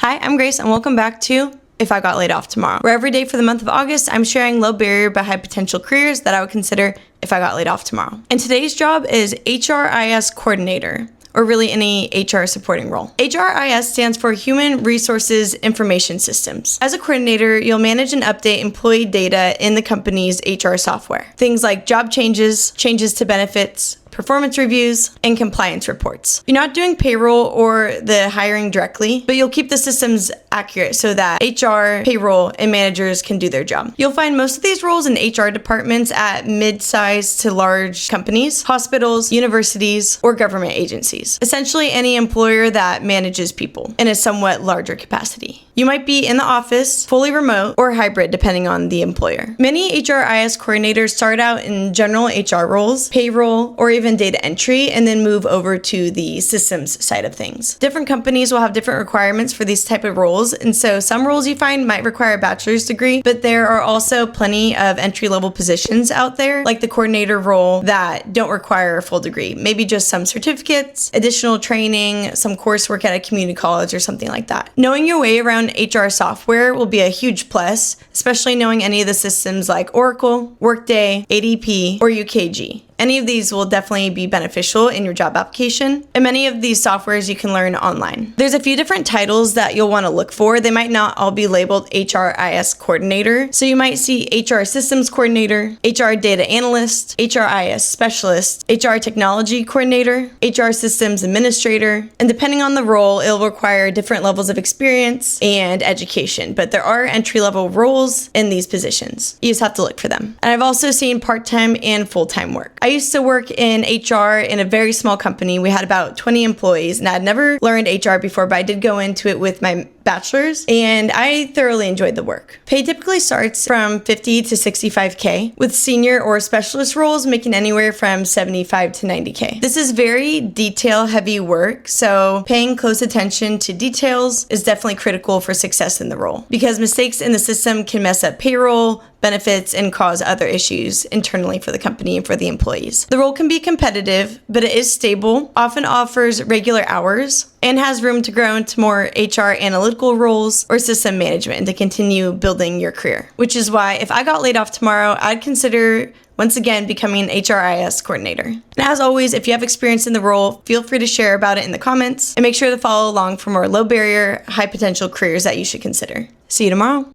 Hi, I'm Grace, and welcome back to If I Got Laid Off Tomorrow, where every day for the month of August, I'm sharing low barrier but high potential careers that I would consider if I got laid off tomorrow. And today's job is HRIS Coordinator, or really any HR supporting role. HRIS stands for Human Resources Information Systems. As a coordinator, you'll manage and update employee data in the company's HR software. Things like job changes, changes to benefits, performance reviews, and compliance reports. You're not doing payroll or the hiring directly, but you'll keep the systems accurate so that HR, payroll, and managers can do their job. You'll find most of these roles in HR departments at mid-sized to large companies, hospitals, universities, or government agencies. Essentially any employer that manages people in a somewhat larger capacity. You might be in the office, fully remote, or hybrid depending on the employer. Many HRIS coordinators start out in general HR roles, payroll, or even data entry, and then move over to the systems side of things. Different companies will have different requirements for these type of roles, and so some roles you find might require a bachelor's degree, but there are also plenty of entry-level positions out there, like the coordinator role, that don't require a full degree. Maybe just some certificates, additional training, some coursework at a community college, or something like that. Knowing your way around HR software will be a huge plus, especially knowing any of the systems like Oracle, Workday, ADP, or UKG. Any of these will definitely be beneficial in your job application, and many of these softwares you can learn online. There's a few different titles that you'll want to look for. They might not all be labeled HRIS Coordinator, so you might see HR Systems Coordinator, HR Data Analyst, HRIS Specialist, HR Technology Coordinator, HR Systems Administrator, and depending on the role, it'll require different levels of experience and education, but there are entry-level roles in these positions. You just have to look for them. And I've also seen part-time and full-time work. I used to work in HR in a very small company. We had about 20 employees, and I'd never learned HR before, but I did go into it with my bachelor's, and I thoroughly enjoyed the work. Pay typically starts from $50 to $65K, with senior or specialist roles making anywhere from $75 to $90K. This is very detail-heavy work, so paying close attention to details is definitely critical for success in the role, because mistakes in the system can mess up payroll, benefits, and cause other issues internally for the company and for the employees. The role can be competitive, but it is stable, often offers regular hours, and has room to grow into more HR analytical roles or system management and to continue building your career. Which is why if I got laid off tomorrow, I'd consider once again becoming an HRIS coordinator. And as always, if you have experience in the role, feel free to share about it in the comments, and make sure to follow along for more low barrier, high potential careers that you should consider. See you tomorrow.